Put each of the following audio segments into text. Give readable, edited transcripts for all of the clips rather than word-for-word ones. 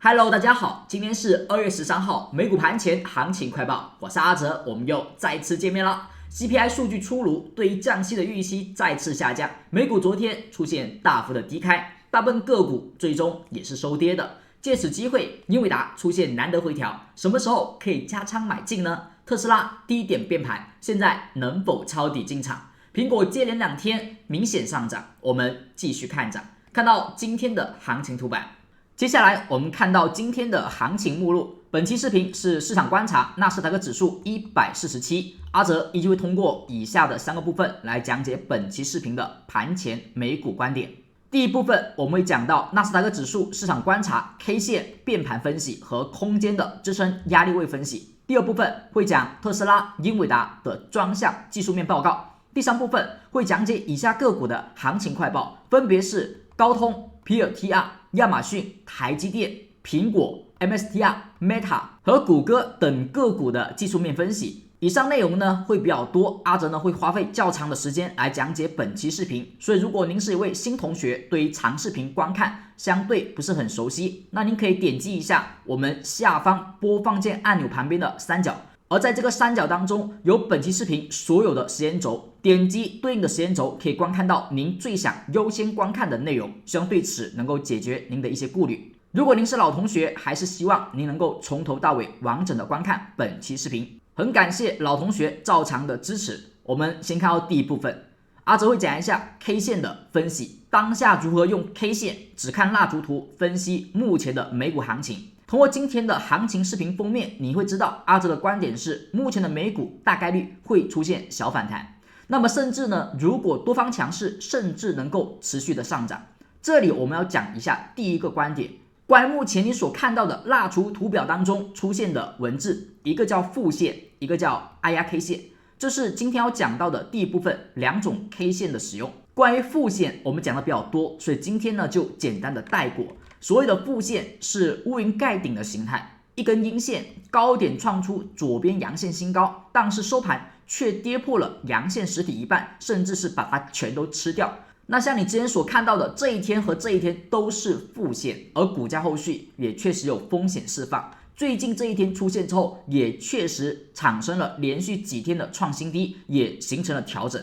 Hello，大家好，今天是2月13号，美股盘前行情快报，我是阿哲，我们又再次见面了。CPI 数据出炉，对于降息的预期再次下降，美股昨天出现大幅的低开，大部分个股最终也是收跌的。借此机会，英伟达出现难得回调，什么时候可以加仓买进呢？特斯拉低点变盘，现在能否抄底进场？苹果接连2天明显上涨，我们继续看涨。看到今天的行情图板。接下来我们看到今天的行情目录，本期视频是市场观察纳斯达克指数147，阿哲依旧会通过以下的3个部分来讲解本期视频的盘前美股观点。第一部分我们会讲到纳斯达克指数市场观察 K 线变盘分析和空间的支撑压力位分析。第二部分会讲特斯拉、英伟达的专项技术面报告。第三部分会讲解以下个股的行情快报，分别是高通、PLTR、亚马逊、台积电、苹果、MSTR、Meta 和谷歌等个股的技术面分析。以上内容呢会比较多，阿哲呢会花费较长的时间来讲解本期视频，所以如果您是一位新同学，对于长视频观看相对不是很熟悉，那您可以点击一下我们下方播放键按钮旁边的三角，而在这个三角当中有本期视频所有的时间轴，点击对应的时间轴可以观看到您最想优先观看的内容，希望对此能够解决您的一些顾虑。如果您是老同学，还是希望您能够从头到尾完整的观看本期视频。很感谢老同学照常的支持。我们先看到第一部分，阿哲会讲一下 K 线的分析，当下如何用 K 线只看蜡烛图分析目前的美股行情。通过今天的行情视频封面，你会知道阿哲的观点是目前的美股大概率会出现小反弹，那么甚至呢，如果多方强势，甚至能够持续的上涨。这里我们要讲一下第一个观点，关于目前你所看到的蜡烛图表当中出现的文字，一个叫负线，一个叫 IR K 线，这是今天要讲到的第一部分2种 K 线的使用。关于负线我们讲的比较多，所以今天呢就简单的带过。所谓的负线是乌云盖顶的形态，一根阴线，高点创出左边阳线新高，但是收盘却跌破了阳线实体一半，甚至是把它全都吃掉。那像你之前所看到的这一天和这一天都是负线，而股价后续也确实有风险释放，最近这一天出现之后也确实产生了连续几天的创新低，也形成了调整。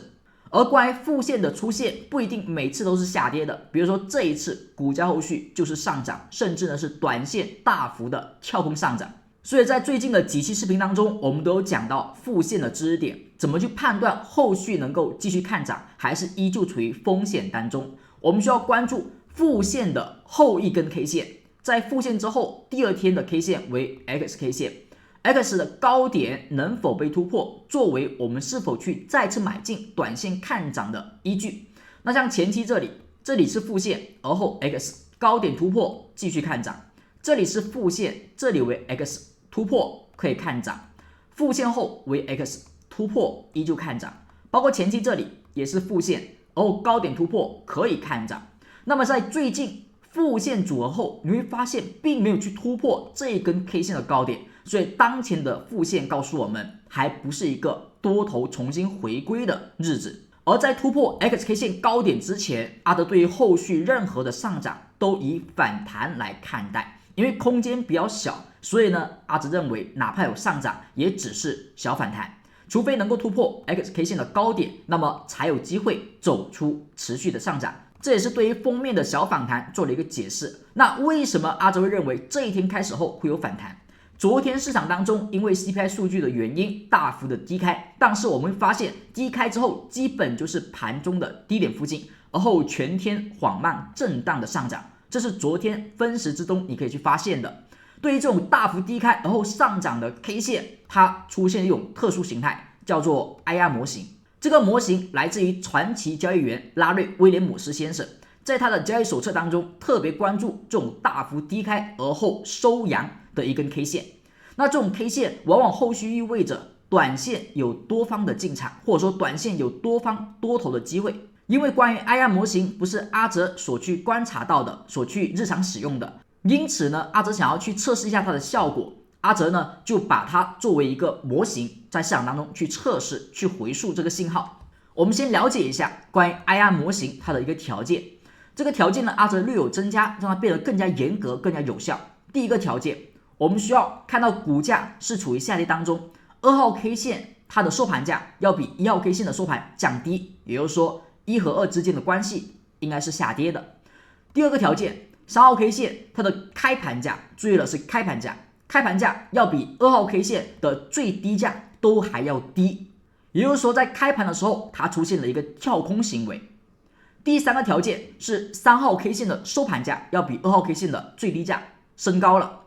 而关于负线的出现不一定每次都是下跌的，比如说这一次股价后续就是上涨，甚至呢是短线大幅的跳空上涨。所以在最近的几期视频当中，我们都有讲到负线的知识点，怎么去判断后续能够继续看涨，还是依旧处于风险当中。我们需要关注负线的后一根 K 线，在负线之后第二天的 K 线为 XK 线，X 的高点能否被突破，作为我们是否去再次买进短线看涨的依据。那像前期这里是负线，而后 X 高点突破继续看涨，这里是负线，这里为 X 突破可以看涨，负线后为 X 突破依旧看涨，包括前期这里也是负线，而后高点突破可以看涨。那么在最近负线组合后，你会发现并没有去突破这一根 K 线的高点，所以当前的负线告诉我们还不是一个多头重新回归的日子。而在突破 XK 线高点之前，阿德对于后续任何的上涨都以反弹来看待，因为空间比较小，所以呢阿德认为哪怕有上涨也只是小反弹，除非能够突破 XK 线的高点，那么才有机会走出持续的上涨。这也是对于封面的小反弹做了一个解释。那为什么阿哲会认为这一天开始后会有反弹？昨天市场当中因为 CPI 数据的原因大幅的低开，但是我们会发现低开之后基本就是盘中的低点附近，而后全天缓慢震荡的上涨，这是昨天分时之中你可以去发现的。对于这种大幅低开而后上涨的 K 线，它出现一种特殊形态，叫做 IR 模型。这个模型来自于传奇交易员拉瑞·威廉姆斯先生，在他的交易手册当中特别关注这种大幅低开而后收阳的一根 K 线。那这种 K 线往往后续意味着短线有多方的进场，或者说短线有多方多头的机会。因为关于 IR 模型不是阿哲所去观察到的，所去日常使用的，因此呢阿哲想要去测试一下它的效果，阿哲呢就把它作为一个模型在市场当中去测试，去回溯这个信号。我们先了解一下关于 IR 模型它的一个条件。这个条件呢，阿哲略有增加，让它变得更加严格、更加有效。第一个条件，我们需要看到股价是处于下跌当中，2号 K 线它的收盘价要比1号 K 线的收盘降低，也就是说1和2之间的关系应该是下跌的。第二个条件，3号 K 线它的开盘价，注意了是开盘价，开盘价要比2号 K 线的最低价都还要低，也就是说在开盘的时候它出现了一个跳空行为。第三个条件是3号 K 线的收盘价要比2号 K 线的最低价升高了，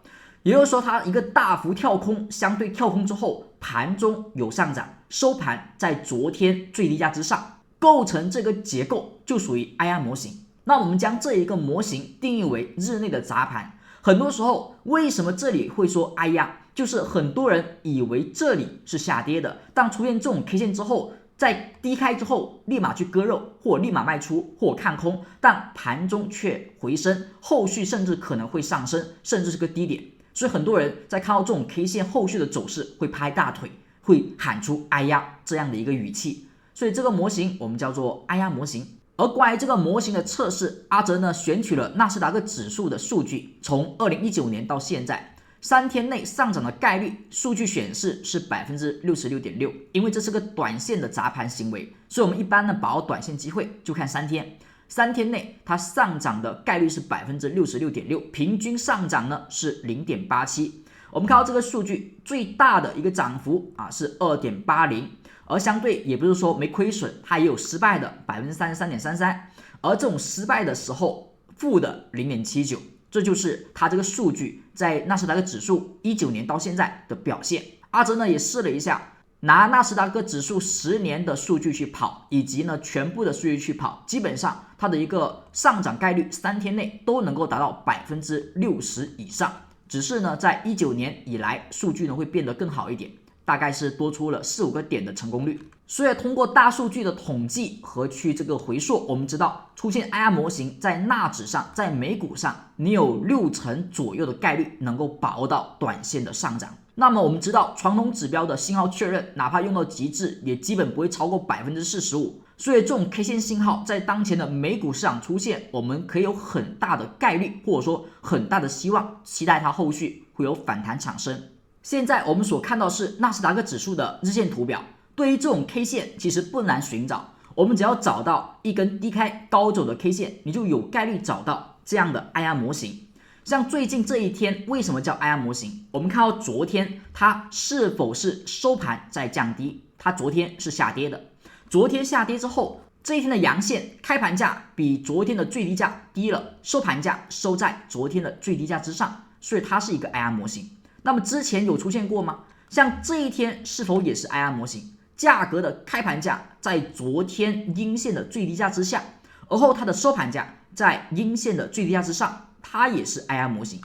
也就是说它一个大幅跳空，相对跳空之后盘中有上涨，收盘在昨天最低价之上，构成这个结构就属于 IR 模型。那我们将这一个模型定义为日内的砸盘。很多时候为什么这里会说 IR， 就是很多人以为这里是下跌的，当出现这种 K 线之后，在低开之后立马去割肉，或立马卖出，或看空，但盘中却回升，后续甚至可能会上升，甚至是个低点。所以很多人在看到这种 K 线后续的走势会拍大腿，会喊出 IR 这样的一个语气。所以这个模型我们叫做 IR 模型。而关于这个模型的测试，阿哲呢选取了纳斯达克指数的数据，从2019年到现在3天内上涨的概率，数据显示是 66.6%， 因为这是个短线的砸盘行为，所以我们一般呢把握短线机会就看3天，3天内它上涨的概率是 66.6%， 平均上涨呢是 0.87%。我们看到这个数据最大的一个涨幅是 2.80%， 而相对也不是说没亏损，它也有失败的 33.33%， 而这种失败的时候负的 0.79%， 这就是它这个数据在纳斯达克指数19年到现在的表现。阿哲呢也试了一下，拿纳斯达克指数10年的数据去跑，以及呢全部的数据去跑，基本上它的一个上涨概率3天内都能够达到 60% 以上。只是呢在19年以来数据呢会变得更好一点，大概是多出了4-5个点的成功率。所以通过大数据的统计和去这个回溯，我们知道出现 IR 模型在纳指上，在美股上，你有60%左右的概率能够把握到短线的上涨。那么我们知道传统指标的信号确认，哪怕用到极致，也基本不会超过 45%。所以这种 K 线信号在当前的美股市场出现，我们可以有很大的概率，或者说很大的希望，期待它后续会有反弹产生。现在我们所看到是纳斯达克指数的日线图表，对于这种 K 线其实不难寻找，我们只要找到一根低开高走的 K 线，你就有概率找到这样的 IR 模型。像最近这一天为什么叫 IR 模型？我们看到昨天它是否是收盘在降低，它昨天是下跌的，昨天下跌之后，这一天的阳线开盘价比昨天的最低价低了，收盘价收在昨天的最低价之上，所以它是一个 IR 模型。那么之前有出现过吗？像这一天是否也是 IR 模型？价格的开盘价在昨天阴线的最低价之下，而后它的收盘价在阴线的最低价之上，它也是 IR 模型。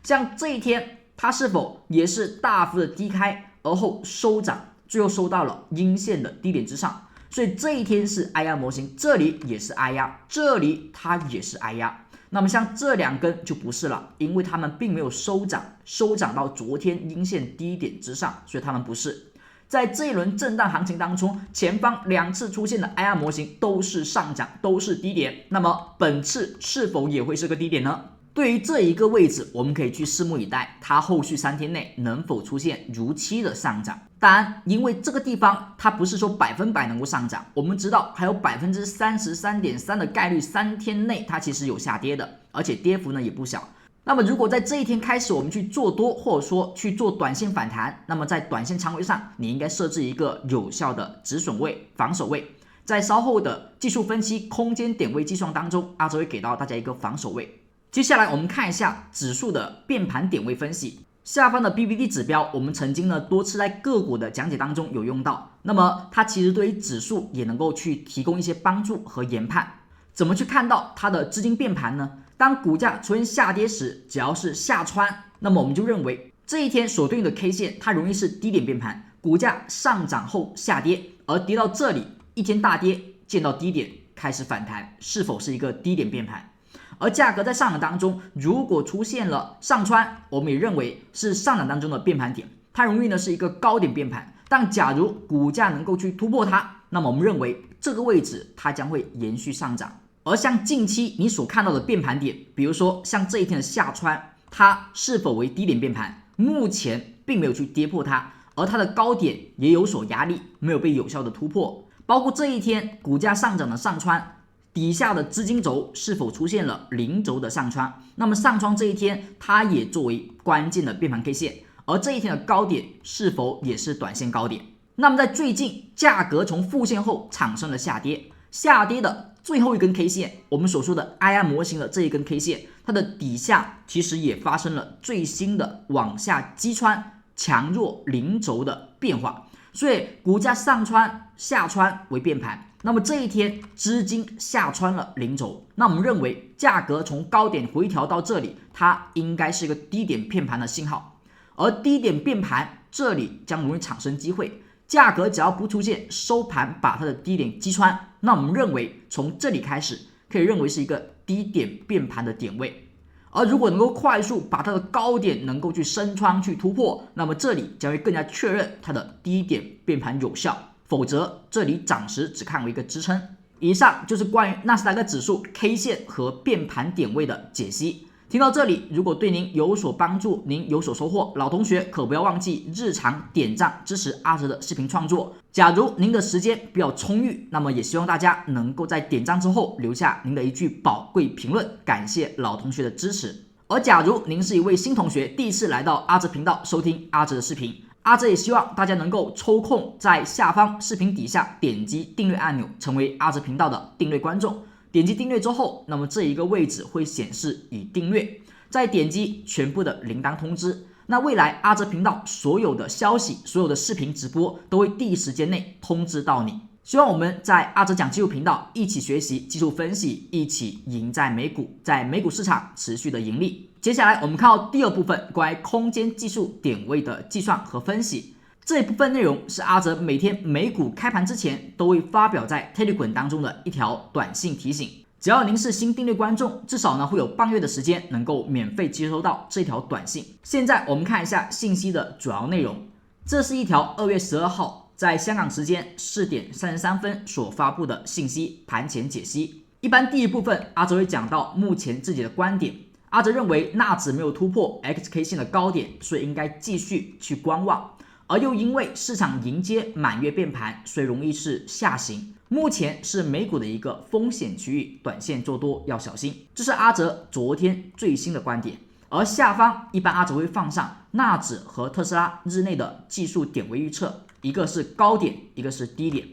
像这一天它是否也是大幅的低开，而后收涨，最后收到了阴线的低点之上，所以这一天是 IR 模型，这里也是 IR， 这里它也是 IR。那么像这两根就不是了，因为它们并没有收涨到昨天阴线低点之上，所以它们不是。在这一轮震荡行情当中，前方2次出现的 IR 模型都是上涨，都是低点，那么本次是否也会是个低点呢？对于这一个位置，我们可以去拭目以待，它后续3天内能否出现如期的上涨。当然，因为这个地方它不是说100%能够上涨，我们知道还有 33.3% 的概率3天内它其实有下跌的，而且跌幅呢也不小。那么如果在这一天开始我们去做多，或者说去做短线反弹，那么在短线仓位上你应该设置一个有效的止损位、防守位。在稍后的技术分析空间点位计算当中，阿哲会给到大家一个防守位。接下来我们看一下指数的变盘点位分析。下方的 BBD 指标我们曾经呢多次在个股的讲解当中有用到，那么它其实对于指数也能够去提供一些帮助和研判。怎么去看到它的资金变盘呢？当股价出现下跌时，只要是下穿，那么我们就认为这一天所对应的 K 线它容易是低点变盘，股价上涨后下跌，而跌到这里一天大跌见到低点开始反弹，是否是一个低点变盘？而价格在上涨当中如果出现了上穿，我们也认为是上涨当中的变盘点，它容易呢是一个高点变盘，但假如股价能够去突破它，那么我们认为这个位置它将会延续上涨。而像近期你所看到的变盘点，比如说像这一天的下穿，它是否为低点变盘，目前并没有去跌破它，而它的高点也有所压力，没有被有效的突破。包括这一天股价上涨的上穿底下的资金轴是否出现了零轴的上穿，那么上穿这一天它也作为关键的变盘 K 线，而这一天的高点是否也是短线高点。那么在最近价格从负线后产生了下跌，下跌的最后一根 K 线，我们所说的 IR 模型的这一根 K 线，它的底下其实也发生了最新的往下击穿强弱零轴的变化，所以股价上穿下穿为变盘。那么这一天资金下穿了零轴，那我们认为价格从高点回调到这里，它应该是一个低点变盘的信号，而低点变盘这里将容易产生机会，价格只要不出现收盘把它的低点击穿，那我们认为从这里开始可以认为是一个低点变盘的点位，而如果能够快速把它的高点能够去升穿去突破，那么这里将会更加确认它的低点变盘有效，否则这里暂时只看为一个支撑。以上就是关于纳斯达克指数 K 线和变盘点位的解析。听到这里，如果对您有所帮助，您有所收获，老同学可不要忘记日常点赞支持阿哲的视频创作。假如您的时间比较充裕，那么也希望大家能够在点赞之后留下您的一句宝贵评论，感谢老同学的支持。而假如您是一位新同学，第一次来到阿哲频道收听阿哲的视频，阿哲也希望大家能够抽空在下方视频底下点击订阅按钮，成为阿哲频道的订阅观众。点击订阅之后，那么这一个位置会显示已订阅，再点击全部的铃铛通知。那未来阿哲频道所有的消息、所有的视频直播都会第一时间内通知到你。希望我们在阿哲讲技术频道一起学习技术分析，一起赢在美股，在美股市场持续的盈利。接下来我们看到第二部分，关于空间技术点位的计算和分析。这一部分内容是阿哲每天美股开盘之前都会发表在 Telegram 当中的一条短信提醒。只要您是新订阅观众，至少呢会有半月的时间能够免费接收到这条短信。现在我们看一下信息的主要内容。这是一条2月12号在香港时间4点33分所发布的信息盘前解析。一般第一部分阿哲会讲到目前自己的观点。阿哲认为纳指没有突破 XK 线的高点，所以应该继续去观望。而又因为市场迎接满月变盘，所以容易是下行。目前是美股的一个风险区域，短线做多要小心。这是阿哲昨天最新的观点。而下方一般阿哲会放上纳指和特斯拉日内的技术点位预测，一个是高点，一个是低点。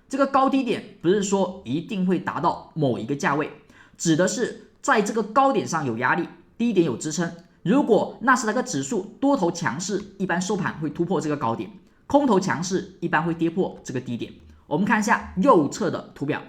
这个高低点不是说一定会达到某一个价位，指的是在这个高点上有压力，低点有支撑。如果纳斯达克指数多头强势，一般收盘会突破这个高点；空头强势一般会跌破这个低点。我们看一下右侧的图表，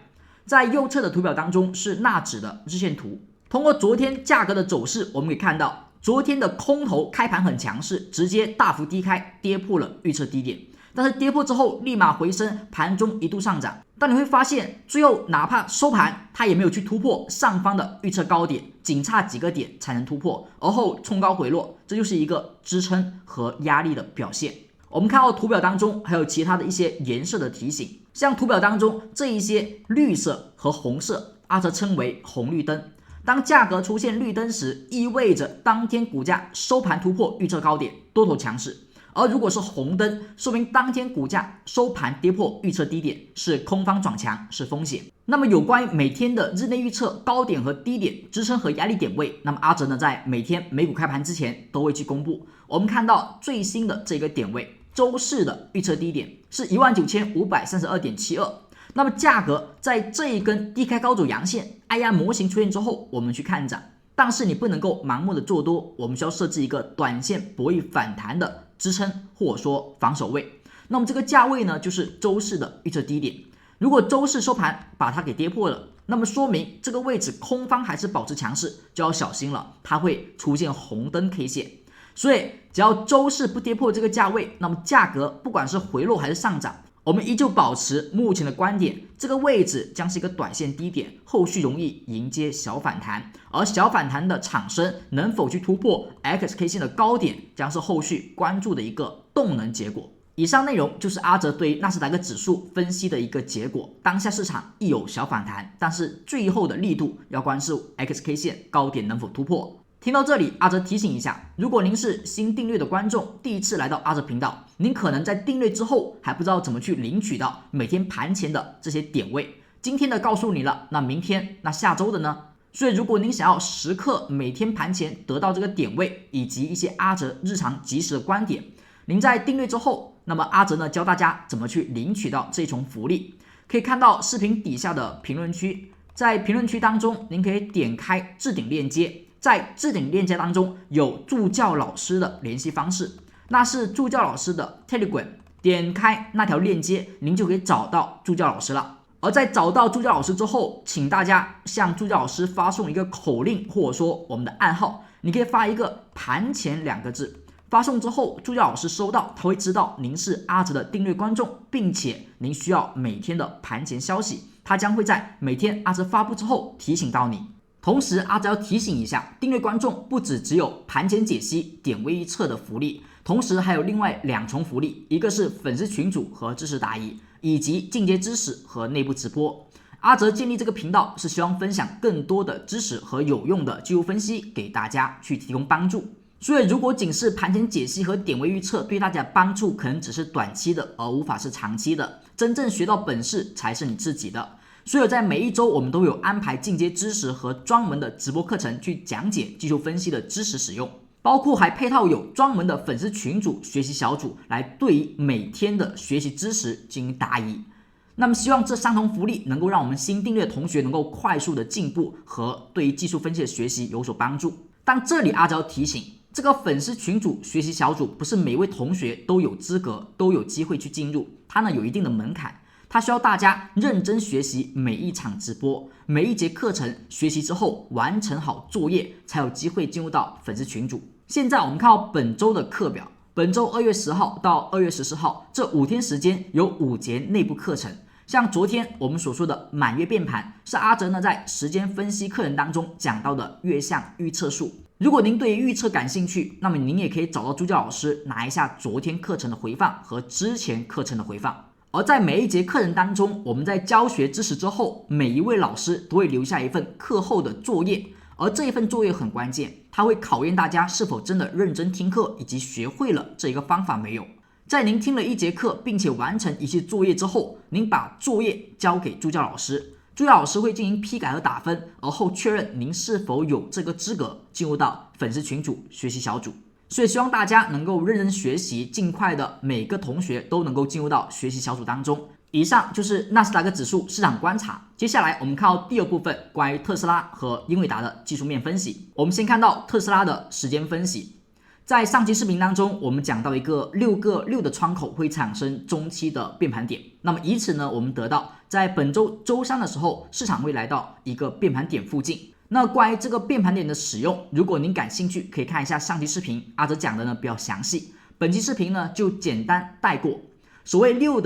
在右侧的图表当中是纳指的日线图。通过昨天价格的走势，我们可以看到，昨天的空头开盘很强势，直接大幅低开，跌破了预测低点。但是跌破之后立马回升，盘中一度上涨。但你会发现，最后哪怕收盘，它也没有去突破上方的预测高点，仅差几个点才能突破，而后冲高回落，这就是一个支撑和压力的表现。我们看到图表当中还有其他的一些颜色的提醒，像图表当中这一些绿色和红色，阿哲称为红绿灯。当价格出现绿灯时，意味着当天股价收盘突破预测高点，多头强势。而如果是红灯，说明当天股价收盘跌破预测低点，是空方转强，是风险。那么有关于每天的日内预测高点和低点、支撑和压力点位，那么阿哲呢在每天美股开盘之前都会去公布。我们看到最新的这个点位，周四的预测低点是 19532.72。那么价格在这一根低开高走阳线 IR 模型出现之后，我们去看涨。但是你不能够盲目的做多，我们需要设置一个短线博弈反弹的支撑或者说防守位。那么这个价位呢，就是周四的预测低点。如果周四收盘把它给跌破了，那么说明这个位置空方还是保持强势，就要小心了，它会出现红灯 K 线。所以只要周四不跌破这个价位，那么价格不管是回落还是上涨，我们依旧保持目前的观点，这个位置将是一个短线低点，后续容易迎接小反弹，而小反弹的产生能否去突破 XK 线的高点，将是后续关注的一个动能结果。以上内容就是阿哲对纳斯达克指数分析的一个结果，当下市场亦有小反弹，但是最后的力度要关注 XK 线高点能否突破。听到这里，阿哲提醒一下，如果您是新订阅的观众，第一次来到阿哲频道，您可能在订阅之后还不知道怎么去领取到每天盘前的这些点位。今天的告诉你了，那明天，那下周的呢？所以如果您想要时刻每天盘前得到这个点位，以及一些阿哲日常即时的观点，您在订阅之后，那么阿哲呢教大家怎么去领取到这重福利。可以看到视频底下的评论区，在评论区当中，您可以点开置顶链接。在置顶链接当中有助教老师的联系方式，那是助教老师的 Telegram， 点开那条链接，您就可以找到助教老师了。而在找到助教老师之后，请大家向助教老师发送一个口令，或者说我们的暗号，你可以发一个盘前2个字，发送之后助教老师收到，他会知道您是阿哲的订阅观众，并且您需要每天的盘前消息，他将会在每天阿哲发布之后提醒到你。同时，阿哲要提醒一下，订阅观众不只有盘前解析、点位预测的福利，同时还有另外2重福利，一个是粉丝群组和知识答疑，以及进阶知识和内部直播。阿哲建立这个频道是希望分享更多的知识和有用的技术分析给大家去提供帮助。所以，如果仅是盘前解析和点位预测对大家的帮助可能只是短期的，而无法是长期的，真正学到本事才是你自己的。所以在每一周我们都有安排进阶知识和专门的直播课程去讲解技术分析的知识使用，包括还配套有专门的粉丝群组学习小组来对于每天的学习知识进行答疑。那么希望这3重福利能够让我们新订阅的同学能够快速的进步和对于技术分析的学习有所帮助。但这里阿哲要提醒，这个粉丝群组学习小组不是每位同学都有资格都有机会去进入，它呢有一定的门槛，它需要大家认真学习每一场直播，每一节课程学习之后完成好作业，才有机会进入到粉丝群组。现在我们看到本周的课表，本周2月10号到2月14号这5天时间有5节内部课程。像昨天我们所说的满月变盘，是阿哲呢在时间分析课程当中讲到的月相预测术。如果您对于预测感兴趣，那么您也可以找到助教老师拿一下昨天课程的回放和之前课程的回放。而在每一节课程当中，我们在教学知识之后，每一位老师都会留下一份课后的作业，而这一份作业很关键，它会考验大家是否真的认真听课以及学会了这一个方法没有。在您听了1节课并且完成一些作业之后，您把作业交给助教老师，助教老师会进行批改和打分，而后确认您是否有这个资格进入到粉丝群组学习小组。所以希望大家能够认真学习，尽快的每个同学都能够进入到学习小组当中。以上就是纳斯达克指数市场观察。接下来我们看到第2部分，关于特斯拉和英伟达的技术面分析。我们先看到特斯拉的时间分析。在上期视频当中，我们讲到一个6个6的窗口会产生中期的变盘点，那么以此呢，我们得到在本周周三的时候，市场会来到一个变盘点附近。那关于这个变盘点的使用，如果您感兴趣，可以看一下上期视频，阿哲讲的呢比较详细。本期视频呢就简单带过。所谓6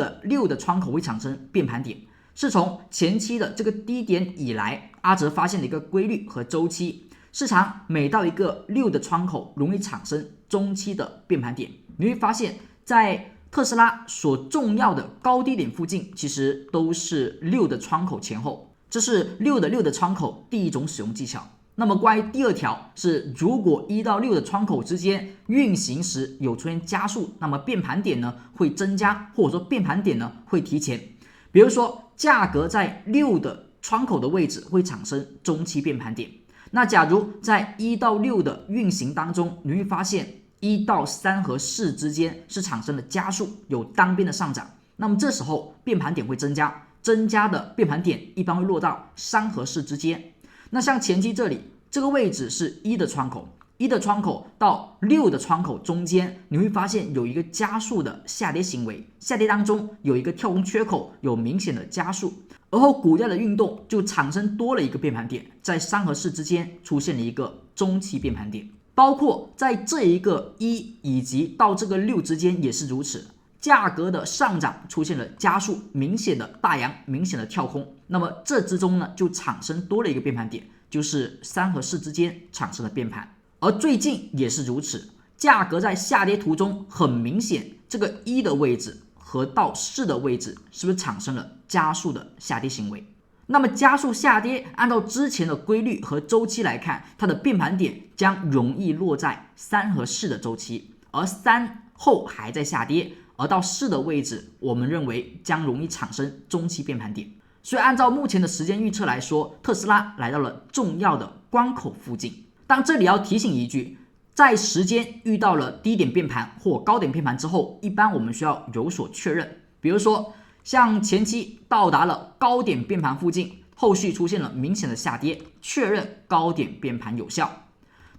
的窗口会产生变盘点，是从前期的这个低点以来，阿哲发现的一个规律和周期。市场每到一个6的窗口，容易产生中期的变盘点。你会发现，在特斯拉所重要的高低点附近，其实都是6的窗口前后。这是6的窗口第一种使用技巧。那么关于第2条是，如果1到6的窗口之间运行时有出现加速，那么变盘点呢会增加，或者说变盘点呢会提前。比如说价格在6的窗口的位置会产生中期变盘点。那假如在1到6的运行当中，你会发现1到3和4之间是产生了加速，有单边的上涨，那么这时候变盘点会增加，增加的变盘点一般会落到3和4之间。那像前期这里这个位置是1的窗口，1的窗口到6的窗口中间，你会发现有一个加速的下跌行为，下跌当中有一个跳空缺口，有明显的加速，而后股价的运动就产生多了一个变盘点，在3和4之间出现了一个中期变盘点，包括在这一个1以及到这个6之间也是如此。价格的上涨出现了加速，明显的大阳，明显的跳空，那么这之中呢就产生多了一个变盘点，就是3和4之间产生了变盘。而最近也是如此，价格在下跌途中很明显，这个1的位置和到4的位置是不是产生了加速的下跌行为？那么加速下跌，按照之前的规律和周期来看，它的变盘点将容易落在3和4的周期，而3后还在下跌，而到4的位置，我们认为将容易产生中期变盘点。所以按照目前的时间预测来说，特斯拉来到了重要的关口附近。但这里要提醒一句，在时间遇到了低点变盘或高点变盘之后，一般我们需要有所确认。比如说像前期到达了高点变盘附近，后续出现了明显的下跌，确认高点变盘有效。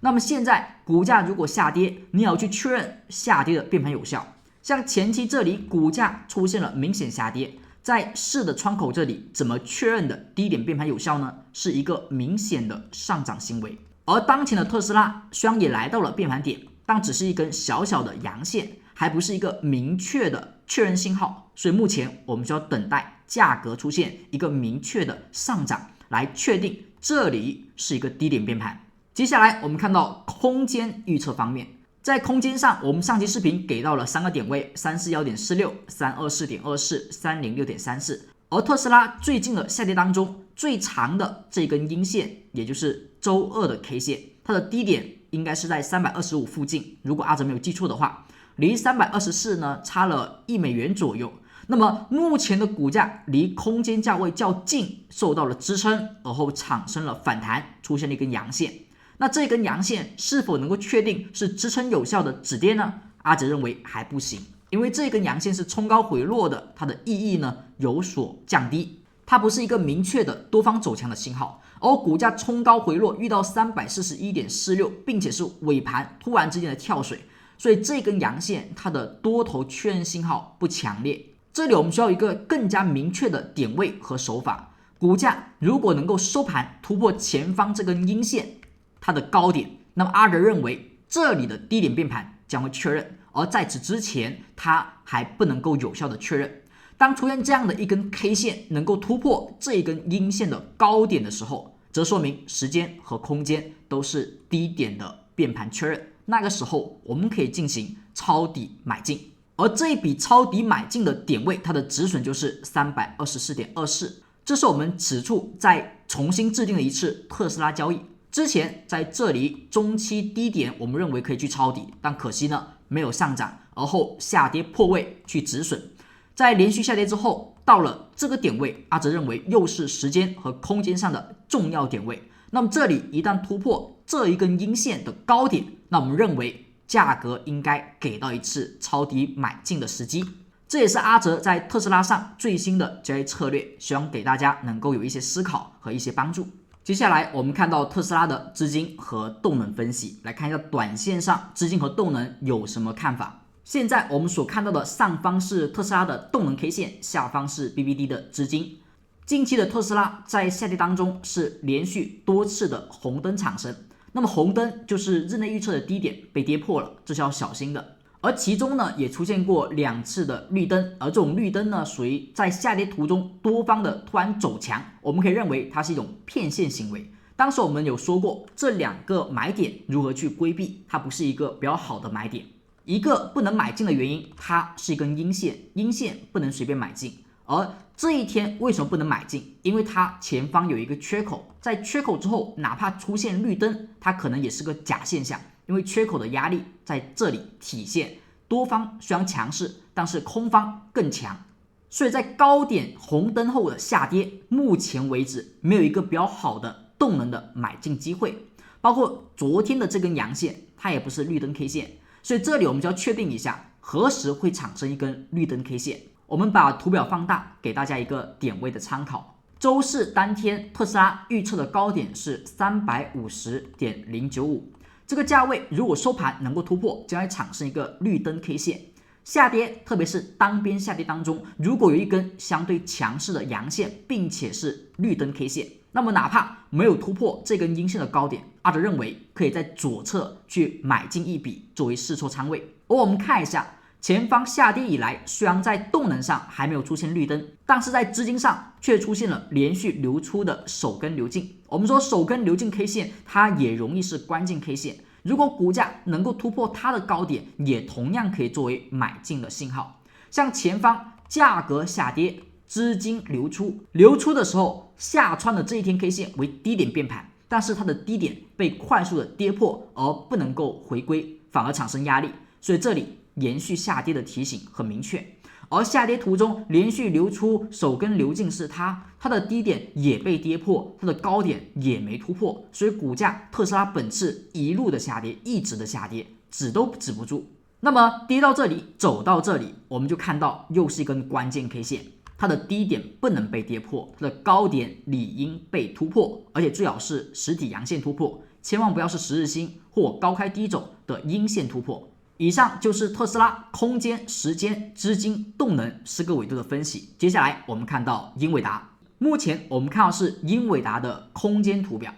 那么现在股价如果下跌，你也要去确认下跌的变盘有效。像前期这里股价出现了明显下跌，在4的窗口这里怎么确认的低点变盘有效呢？是一个明显的上涨行为。而当前的特斯拉虽然也来到了变盘点，但只是一根小小的阳线，还不是一个明确的确认信号，所以目前我们需要等待价格出现一个明确的上涨，来确定这里是一个低点变盘。接下来我们看到空间预测方面，在空间上，我们上期视频给到了3个点位：341.46、324.24、306.34。而特斯拉最近的下跌当中，最长的这根阴线，也就是周2的 K 线，它的低点应该是在325附近，如果阿哲没有记错的话，离324呢差了$1左右。那么目前的股价离空间价位较近，受到了支撑，而后产生了反弹，出现了一根阳线。那这根阳线是否能够确定是支撑有效的止跌呢？阿哲认为还不行，因为这根阳线是冲高回落的，它的意义呢有所降低，它不是一个明确的多方走强的信号。而股价冲高回落遇到341.46，并且是尾盘突然之间的跳水，所以这根阳线它的多头确认信号不强烈。这里我们需要一个更加明确的点位和手法，股价如果能够收盘突破前方这根阴线它的高点，那么阿哲认为这里的低点变盘将会确认，而在此之前它还不能够有效的确认。当出现这样的一根 K 线能够突破这一根阴线的高点的时候，则说明时间和空间都是低点的变盘确认，那个时候我们可以进行抄底买进。而这一笔抄底买进的点位，它的止损就是324.24，这是我们此处再重新制定了一次特斯拉交易。之前在这里中期低点我们认为可以去抄底，但可惜呢没有上涨，而后下跌破位去止损。在连续下跌之后，到了这个点位，阿哲认为又是时间和空间上的重要点位。那么这里一旦突破这一根阴线的高点，那我们认为价格应该给到一次抄底买进的时机。这也是阿哲在特斯拉上最新的交易策略，希望给大家能够有一些思考和一些帮助。接下来我们看到特斯拉的资金和动能分析，来看一下短线上资金和动能有什么看法。现在我们所看到的上方是特斯拉的动能 K 线，下方是 BBD 的资金。近期的特斯拉在下跌当中是连续多次的红灯产生，那么红灯就是日内预测的低点被跌破了，这是要小心的。而其中呢也出现过2次的绿灯，而这种绿灯呢属于在下跌途中多方的突然走强，我们可以认为它是一种骗线行为。当时我们有说过这2个买点如何去规避，它不是一个比较好的买点。一个不能买进的原因，它是一根阴线，阴线不能随便买进。而这一天为什么不能买进？因为它前方有一个缺口，在缺口之后哪怕出现绿灯，它可能也是个假现象，因为缺口的压力在这里体现，多方虽然强势，但是空方更强。所以在高点红灯后的下跌，目前为止没有一个比较好的动能的买进机会。包括昨天的这根阳线，它也不是绿灯 K 线，所以这里我们就要确定一下何时会产生一根绿灯 K 线。我们把图表放大，给大家一个点位的参考。周四当天特斯拉预测的高点是350.095，这个价位如果收盘能够突破，将会产生一个绿灯 K 线。下跌，特别是单边下跌当中，如果有一根相对强势的阳线，并且是绿灯 K 线，那么哪怕没有突破这根阴线的高点，阿哲认为可以在左侧去买进一笔作为试错仓位。而我们看一下前方下跌以来，虽然在动能上还没有出现绿灯，但是在资金上却出现了连续流出的首根流进。我们说首根流进 K 线，它也容易是关键 K 线，如果股价能够突破它的高点，也同样可以作为买进的信号。像前方价格下跌，资金流出，流出的时候下穿的这一天 K 线为低点变盘，但是它的低点被快速的跌破，而不能够回归，反而产生压力，所以这里延续下跌的提醒很明确。而下跌途中连续流出首根流进是它的低点也被跌破，它的高点也没突破，所以股价特斯拉本次一路的下跌，一直的下跌，止都止不住。那么跌到这里，走到这里，我们就看到又是一根关键 K 线，它的低点不能被跌破，它的高点理应被突破，而且最好是实体阳线突破，千万不要是十日星或高开低走的阴线突破。以上就是特斯拉空间、时间、资金、动能4个维度的分析。接下来我们看到英伟达，目前我们看到是英伟达的空间图表。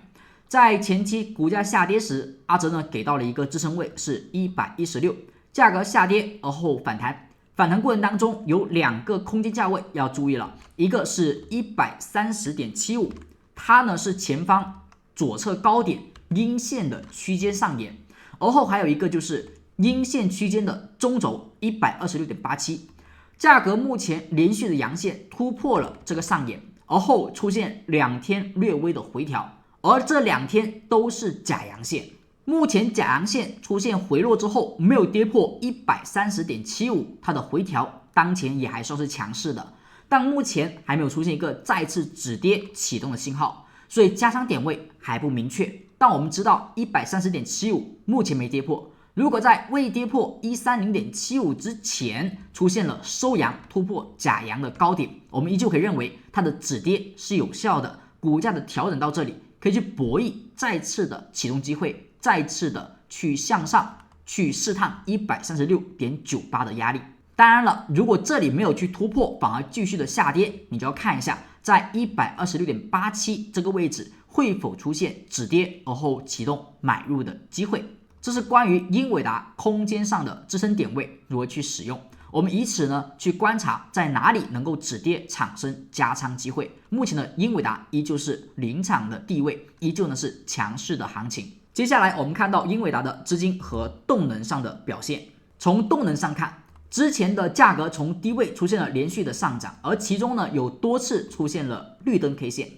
在前期股价下跌时，阿哲呢给到了一个支撑位是116，价格下跌而后反弹，反弹过程当中有2个空间价位要注意了，一个是 130.75， 它呢是前方左侧高点阴线的区间上沿，而后还有一个就是阴线区间的中轴 126.87， 价格目前连续的阳线突破了这个上沿，而后出现2天略微的回调，而这2天都是假阳线。目前假阳线出现回落之后没有跌破 130.75， 它的回调当前也还算是强势的，但目前还没有出现一个再次止跌启动的信号，所以加仓点位还不明确。但我们知道 130.75 目前没跌破，如果在未跌破 130.75 之前出现了收阳突破假阳的高点，我们依旧可以认为它的止跌是有效的，股价的调整到这里可以去博弈再次的启动机会，再次的去向上去试探 136.98 的压力。当然了，如果这里没有去突破，反而继续的下跌，你就要看一下在 126.87 这个位置会否出现止跌而后启动买入的机会。这是关于英伟达空间上的支撑点位如何去使用，我们以此呢去观察在哪里能够止跌产生加仓机会。目前的英伟达依旧是领涨的地位，依旧呢是强势的行情。接下来我们看到英伟达的资金和动能上的表现。从动能上看，之前的价格从低位出现了连续的上涨，而其中呢有多次出现了绿灯 K 线，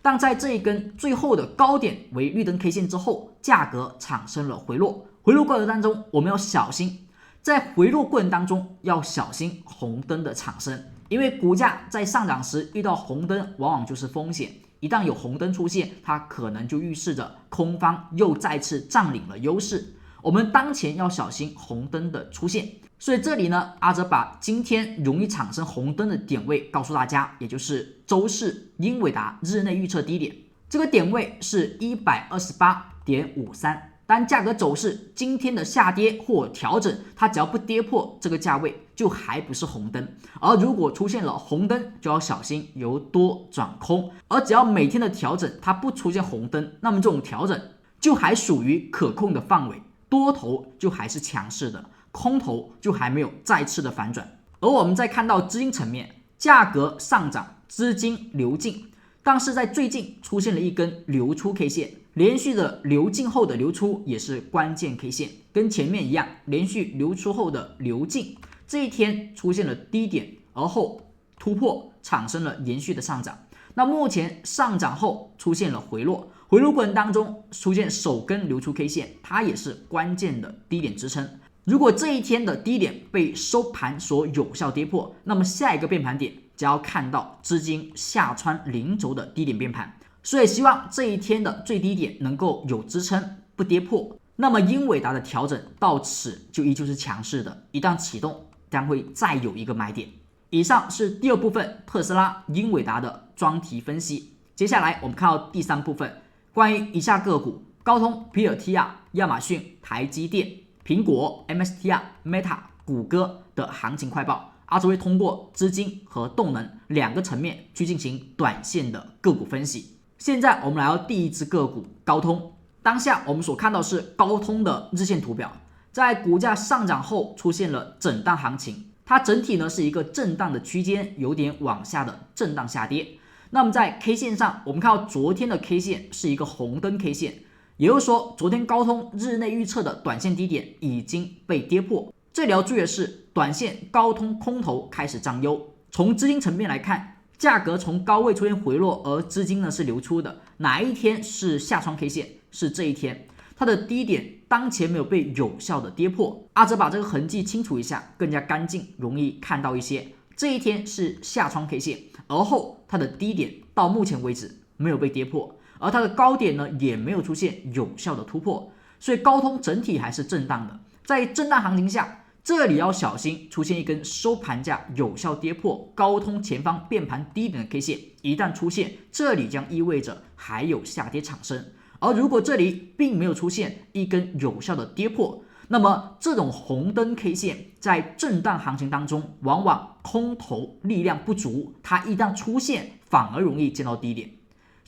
但在这一根最后的高点为绿灯 K 线之后，价格产生了回落。回落过程当中我们要小心，在回落过程当中要小心红灯的产生，因为股价在上涨时遇到红灯往往就是风险，一旦有红灯出现，它可能就预示着空方又再次占领了优势，我们当前要小心红灯的出现。所以这里呢，阿哲把今天容易产生红灯的点位告诉大家，也就是周四英伟达日内预测低点，这个点位是 128.53， 当价格走势今天的下跌或调整，它只要不跌破这个价位就还不是红灯，而如果出现了红灯就要小心由多转空，而只要每天的调整它不出现红灯，那么这种调整就还属于可控的范围，多头就还是强势的，空头就还没有再次的反转。而我们再看到资金层面，价格上涨，资金流进，但是在最近出现了一根流出 K 线，连续的流进后的流出也是关键 K 线，跟前面一样，连续流出后的流进，这一天出现了低点，而后突破产生了延续的上涨。那目前上涨后出现了回落，回落过程当中出现首根流出 K 线，它也是关键的低点支撑。如果这一天的低点被收盘所有效跌破，那么下一个变盘点就要看到资金下穿零轴的低点变盘。所以希望这一天的最低点能够有支撑不跌破，那么英伟达的调整到此就依旧是强势的，一旦启动将会再有一个买点。以上是第二部分特斯拉英伟达的专题分析。接下来我们看到第三部分，关于以下个股高通、皮尔提亚、亚马逊、台积电、苹果、MSTR、Meta、谷歌的行情快报，阿哲会通过资金和动能2个层面去进行短线的个股分析。现在我们来到第一只个股高通，当下我们所看到是高通的日线图表，在股价上涨后出现了震荡行情，它整体呢是一个震荡的区间，有点往下的震荡下跌。那么在 K 线上，我们看到昨天的 K 线是一个红灯 K 线，也就是说昨天高通日内预测的短线低点已经被跌破。这里要注意的是，短线高通空头开始占优。从资金层面来看，价格从高位出现回落，而资金呢是流出的。哪一天是下穿 K 线？是这一天，它的低点当前没有被有效的跌破。阿哲把这个痕迹清除一下，更加干净，容易看到一些。这一天是下穿 K 线，而后它的低点到目前为止没有被跌破，而它的高点呢也没有出现有效的突破，所以高通整体还是震荡的。在震荡行情下，这里要小心出现一根收盘价有效跌破高通前方变盘低点的 K 线，一旦出现，这里将意味着还有下跌产生。而如果这里并没有出现一根有效的跌破，那么这种红灯 K 线在震荡行情当中，往往空头力量不足，它一旦出现，反而容易见到低点。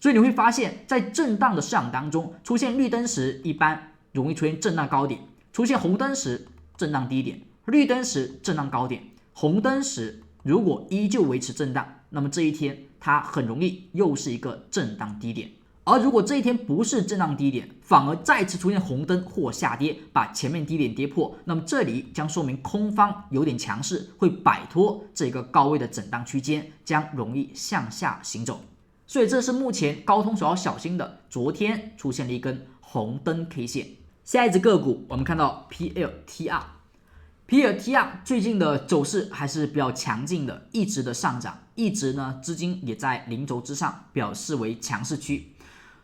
所以你会发现，在震荡的市场当中，出现绿灯时，一般容易出现震荡高点；出现红灯时，震荡低点；绿灯时震荡高点，红灯时如果依旧维持震荡，那么这一天它很容易又是一个震荡低点。而如果这一天不是震荡低点，反而再次出现红灯或下跌，把前面低点跌破，那么这里将说明空方有点强势，会摆脱这个高位的震荡区间，将容易向下行走。所以这是目前高通所要小心的。昨天出现了一根红灯 K 线。下一只个股我们看到 PLTR 最近的走势还是比较强劲的，一直的上涨，一直呢资金也在零轴之上，表示为强势区。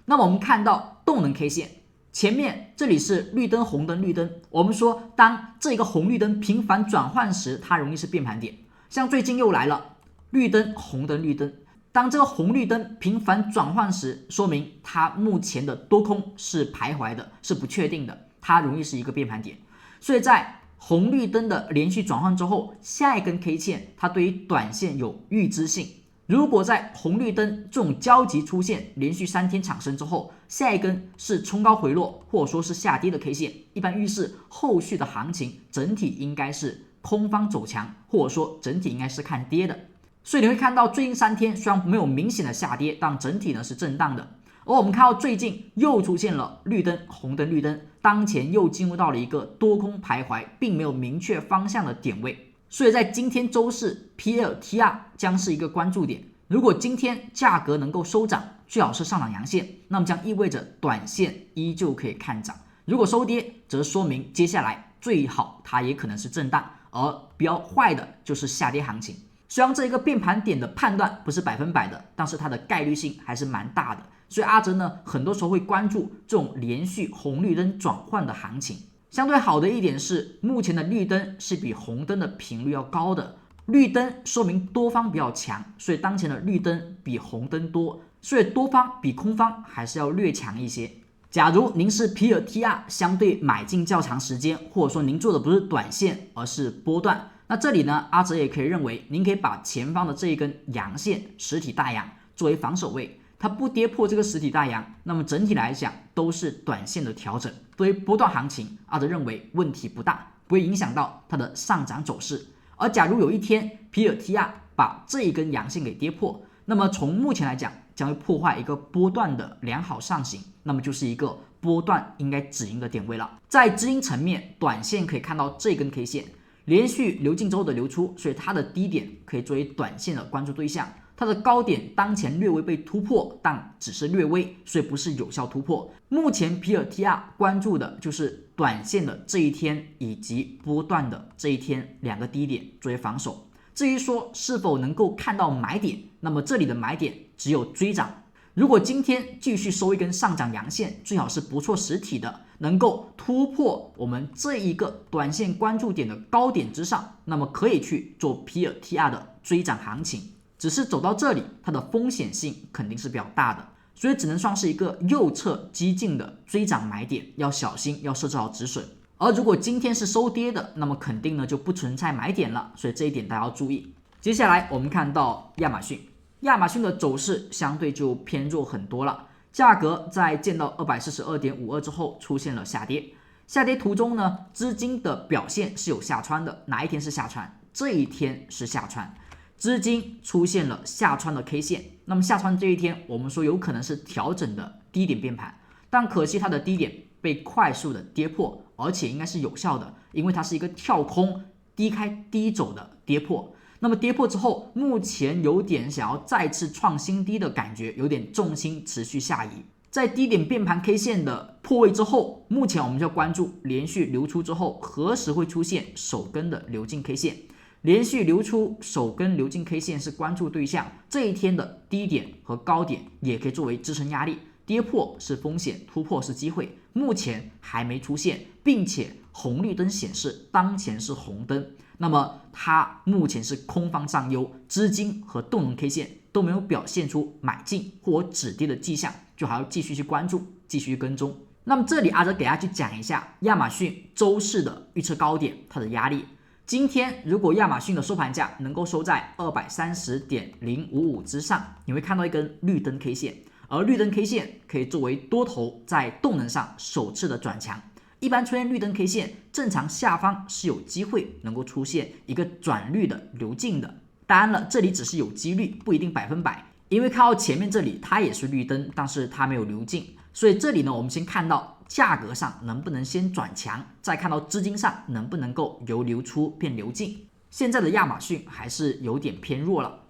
那么我们看到动能 K 线，前面这里是绿灯红灯绿灯，我们说当这个红绿灯频繁转换时，它容易是变盘点。像最近又来了绿灯红灯绿灯，当这个红绿灯频繁转换时，说明它目前的多空是徘徊的，是不确定的，它容易是一个变盘点。所以在红绿灯的连续转换之后，下一根 K 线它对于短线有预知性。如果在红绿灯这种交集出现连续3天产生之后，下一根是冲高回落或者说是下跌的 K 线，一般预示后续的行情整体应该是空方走强，或者说整体应该是看跌的。所以你会看到最近3天虽然没有明显的下跌，但整体呢是震荡的。而我们看到最近又出现了绿灯红灯绿灯，当前又进入到了一个多空徘徊并没有明确方向的点位。所以在今天周四 PLTR 将是一个关注点，如果今天价格能够收涨，最好是上涨阳线，那么将意味着短线依旧可以看涨。如果收跌，则说明接下来最好它也可能是震荡，而比较坏的就是下跌行情。虽然这一个变盘点的判断不是100%的，但是它的概率性还是蛮大的。所以阿哲呢，很多时候会关注这种连续红绿灯转换的行情。相对好的一点是，目前的绿灯是比红灯的频率要高的，绿灯说明多方比较强，所以当前的绿灯比红灯多，所以多方比空方还是要略强一些。假如您是 PLTR 相对买进较长时间，或者说您做的不是短线而是波段，那这里呢，阿哲也可以认为您可以把前方的这一根阳线实体大阳作为防守位，它不跌破这个实体大阳，那么整体来讲都是短线的调整。对于波段行情，阿哲认为问题不大，不会影响到它的上涨走势。而假如有一天 PLTR 把这一根阳线给跌破，那么从目前来讲将会破坏一个波段的良好上行，那么就是一个波段应该止盈的点位了。在资金层面，短线可以看到这根 K 线连续流进之后的流出，所以它的低点可以作为短线的关注对象。它的高点当前略微被突破，但只是略微，所以不是有效突破。目前 PLTR 关注的就是短线的这一天以及波段的这一天2个低点作为防守。至于说是否能够看到买点，那么这里的买点只有追涨。如果今天继续收一根上涨阳线，最好是不错实体的，能够突破我们这一个短线关注点的高点之上，那么可以去做 PLTR 的追涨行情。只是走到这里，它的风险性肯定是比较大的，所以只能算是一个右侧激进的追涨买点，要小心，要设置好止损。而如果今天是收跌的，那么肯定呢就不存在买点了，所以这一点大家要注意。接下来我们看到亚马逊的走势相对就偏弱很多了，价格在见到 242.52 之后出现了下跌，下跌途中呢，资金的表现是有下穿的。哪一天是下穿？这一天是下穿。资金出现了下穿的 K 线，那么下穿这一天，我们说有可能是调整的低点变盘，但可惜它的低点被快速的跌破，而且应该是有效的，因为它是一个跳空低开低走的跌破。那么跌破之后，目前有点想要再次创新低的感觉，有点重心持续下移。在低点变盘 K 线的破位之后，目前我们就要关注连续流出之后何时会出现首根的流进 K 线。连续流出首根流进 K 线是关注对象，这一天的低点和高点也可以作为支撑压力，跌破是风险，突破是机会，目前还没出现，并且红绿灯显示当前是红灯，那么它目前是空方占优，资金和动能 K 线都没有表现出买进或止跌的迹象，就还要继续去关注，继续跟踪。那么这里阿哲给大家去讲一下亚马逊周四的预测高点，它的压力。今天如果亚马逊的收盘价能够收在 230.055 之上，你会看到一根绿灯 K 线，而绿灯 K 线可以作为多头在动能上首次的转强。一般出现绿灯 K 线，正常下方是有机会能够出现一个转绿的流进的。当然了，这里只是有几率，不一定100%，因为看到前面这里它也是绿灯，但是它没有流进，所以这里呢，我们先看到价格上能不能先转强，再看到资金上能不能够由流出变流进。现在的亚马逊还是有点偏弱了。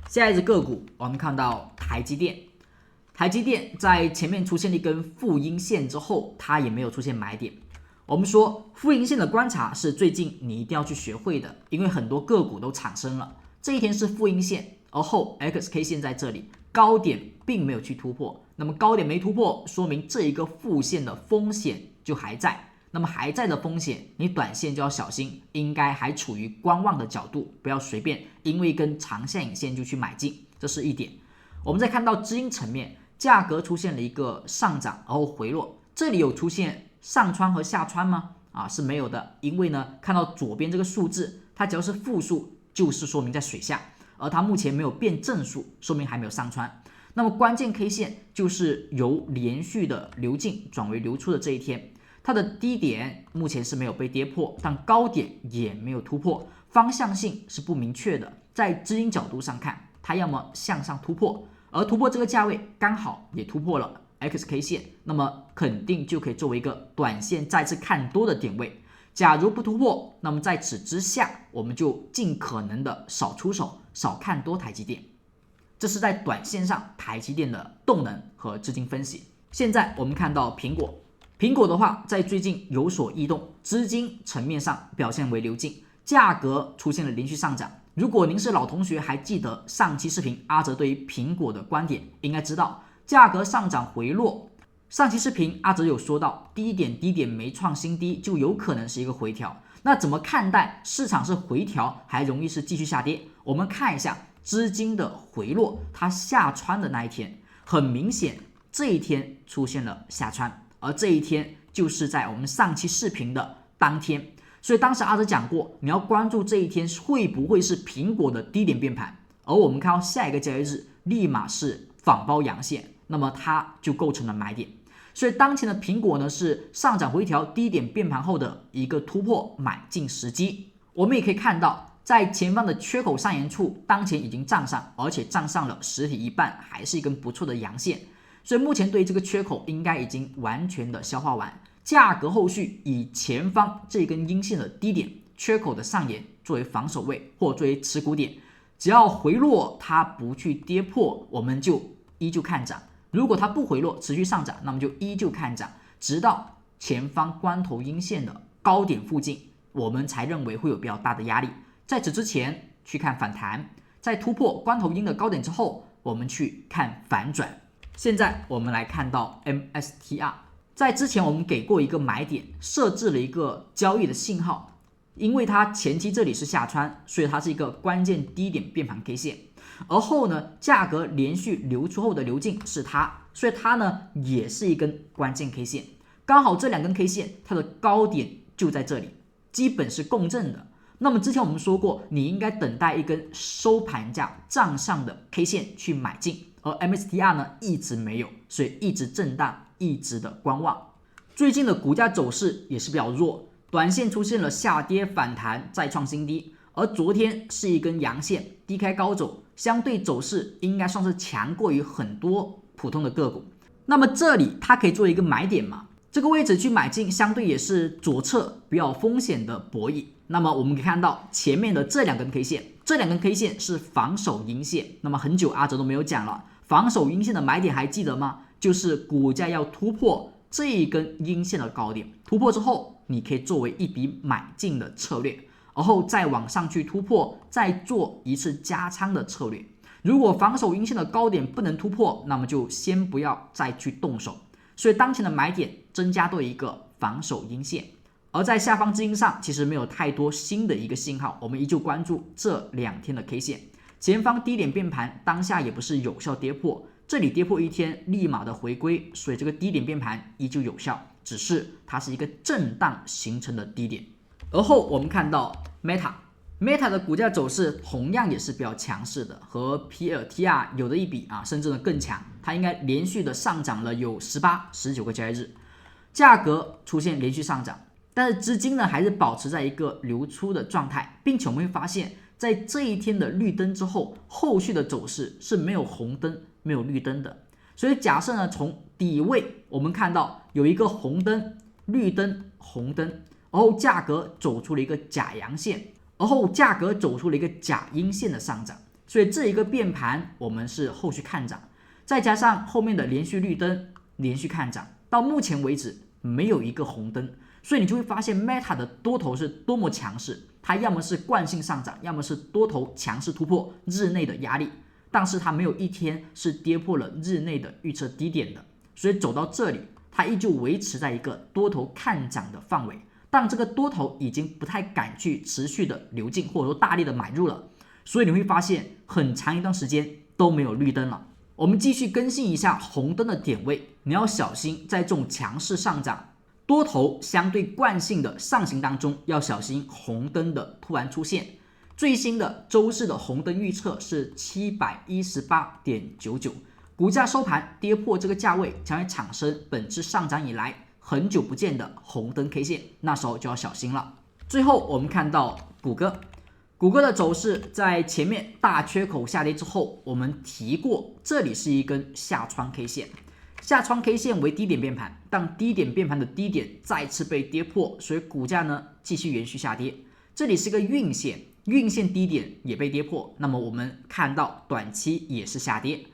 下一只个股我们看到台积电，台积电在前面出现了一根负阴线之后，它也没有出现买点。我们说负阴线的观察是最近你一定要去学会的，因为很多个股都产生了。这一天是负阴线，而后 XK 线在这里，高点并没有去突破，那么高点没突破，说明这一个负线的风险就还在。那么还在的风险，你短线就要小心，应该还处于观望的角度，不要随便因为一根长下影线就去买进，这是一点。我们再看到资金层面，价格出现了一个上涨然后回落，这里有出现上穿和下穿吗？是没有的，因为呢，看到左边这个数字，它只要是负数，就是说明在水下，而它目前没有变正数，说明还没有上穿。那么关键 K 线就是由连续的流进转为流出的这一天，它的低点目前是没有被跌破，但高点也没有突破，方向性是不明确的。在资金角度上看，它要么向上突破，而突破这个价位刚好也突破了 XK 线，那么肯定就可以作为一个短线再次看多的点位。假如不突破，那么在此之下，我们就尽可能的少出手，少看多台积电。这是在短线上台积电的动能和资金分析。现在我们看到苹果，苹果的话在最近有所异动，资金层面上表现为流进，价格出现了连续上涨。如果您是老同学，还记得上期视频阿哲对于苹果的观点，应该知道价格上涨回落。上期视频阿哲有说到，低点没创新低，就有可能是一个回调。那怎么看待市场是回调，还容易是继续下跌？我们看一下资金的回落，它下穿的那一天，很明显这一天出现了下穿，而这一天就是在我们上期视频的当天。所以当时阿哲讲过，你要关注这一天会不会是苹果的低点变盘，而我们看到下一个交易日立马是仿包阳线，那么它就构成了买点。所以当前的苹果呢是上涨回调低点变盘后的一个突破买进时机。我们也可以看到，在前方的缺口上沿处，当前已经站上，而且站上了实体一半，还是一根不错的阳线。所以目前对于这个缺口应该已经完全的消化完，价格后续以前方这根阴线的低点缺口的上沿作为防守位或作为持股点，只要回落它不去跌破，我们就依旧看涨。如果它不回落持续上涨，那么就依旧看涨，直到前方关头阴线的高点附近，我们才认为会有比较大的压力。在此之前去看反弹，在突破关头阴的高点之后，我们去看反转。现在我们来看到 MSTR， 在之前我们给过一个买点，设置了一个交易的信号，因为它前期这里是下穿，所以它是一个关键低点变盘 K 线。而后呢，价格连续流出后的流进是它，所以它呢也是一根关键 K 线，刚好这两根 K 线它的高点就在这里，基本是共振的。那么之前我们说过，你应该等待一根收盘价站上的 K 线去买进，而 MSTR 呢一直没有，所以一直震荡，一直的观望。最近的股价走势也是比较弱，短线出现了下跌反弹再创新低，而昨天是一根阳线低开高走，相对走势应该算是强过于很多普通的个股。那么这里它可以做一个买点嘛，这个位置去买进相对也是左侧比较风险的博弈。那么我们可以看到前面的这2根 K 线，这2根 K 线是防守阴线。那么很久阿哲都没有讲了，防守阴线的买点还记得吗？就是股价要突破这一根阴线的高点，突破之后你可以作为一笔买进的策略，然后再往上去突破，再做一次加仓的策略。如果防守阴线的高点不能突破，那么就先不要再去动手。所以当前的买点增加多一个防守阴线。而在下方资金上其实没有太多新的一个信号，我们依旧关注这2天的 K 线。前方低点变盘，当下也不是有效跌破，这里跌破1天立马的回归，所以这个低点变盘依旧有效，只是它是一个震荡形成的低点。而后我们看到 Meta 的股价走势同样也是比较强势的，和 PLTR 有的一比啊，甚至呢更强，它应该连续的上涨了有18、19个交易日，价格出现连续上涨，但是资金呢还是保持在一个流出的状态，并且我们会发现在这一天的绿灯之后，后续的走势是没有红灯没有绿灯的。所以假设呢从底位我们看到有一个红灯绿灯红灯，然后价格走出了一个假阳线，而后价格走出了一个假阴线的上涨，所以这一个变盘我们是后续看涨，再加上后面的连续绿灯连续看涨，到目前为止没有一个红灯，所以你就会发现 Meta 的多头是多么强势，它要么是惯性上涨，要么是多头强势突破日内的压力，但是它没有一天是跌破了日内的预测低点的，所以走到这里它依旧维持在一个多头看涨的范围，但这个多头已经不太敢去持续的流进，或者说大力的买入了，所以你会发现很长一段时间都没有绿灯了。我们继续更新一下红灯的点位，你要小心在这种强势上涨多头相对惯性的上行当中，要小心红灯的突然出现。最新的周四的红灯预测是 718.99， 股价收盘跌破这个价位，将会产生本次上涨以来很久不见的红灯 K 线，那时候就要小心了。最后我们看到谷歌的走势，在前面大缺口下跌之后，我们提过这里是一根下穿 K 线，下穿 K 线为低点变盘，但低点变盘的低点再次被跌破，所以股价呢继续延续下跌。这里是个运线，运线低点也被跌破，那么我们看到短期也是下跌。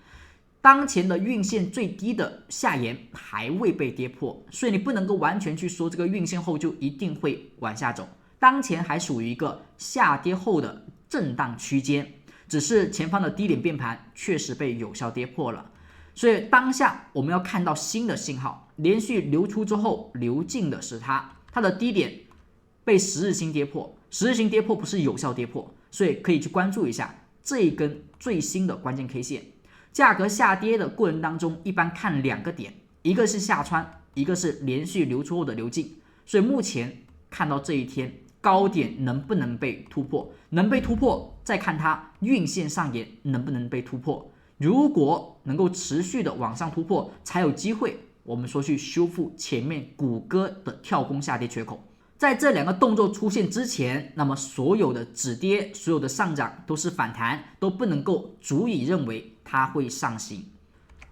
当前的运线最低的下沿还未被跌破，所以你不能够完全去说这个运线后就一定会往下走，当前还属于一个下跌后的震荡区间，只是前方的低点变盘确实被有效跌破了。所以当下我们要看到新的信号，连续流出之后流进的是它的低点被10日线跌破，10日线跌破不是有效跌破，所以可以去关注一下这一根最新的关键 K 线。价格下跌的过程当中，一般看2个点，一个是下穿，一个是连续流出后的流进。所以目前看到这一天高点能不能被突破，能被突破再看它运线上沿能不能被突破，如果能够持续的往上突破，才有机会我们说去修复前面谷歌的跳空下跌缺口。在这2个动作出现之前，那么所有的止跌，所有的上涨都是反弹，都不能够足以认为它会上行。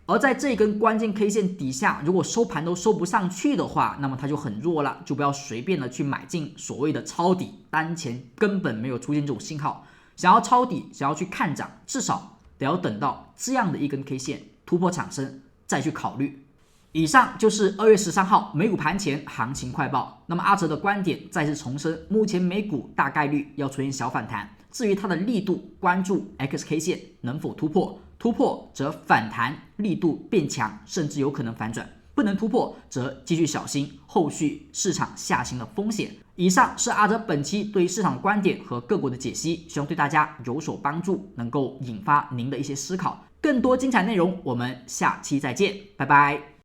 而在这根关键 K 线底下，如果收盘都收不上去的话，那么它就很弱了，就不要随便的去买进所谓的抄底，当前根本没有出现这种信号。想要抄底，想要去看涨，至少得要等到这样的一根 K 线突破产生再去考虑。以上就是2月13号美股盘前行情快报。那么阿哲的观点再次重申，目前美股大概率要出现小反弹，至于它的力度，关注 XK 线能否突破，突破则反弹力度变强，甚至有可能反转，不能突破则继续小心后续市场下行的风险。以上是阿哲本期对于市场的观点和个股的解析，希望对大家有所帮助，能够引发您的一些思考。更多精彩内容我们下期再见，拜拜。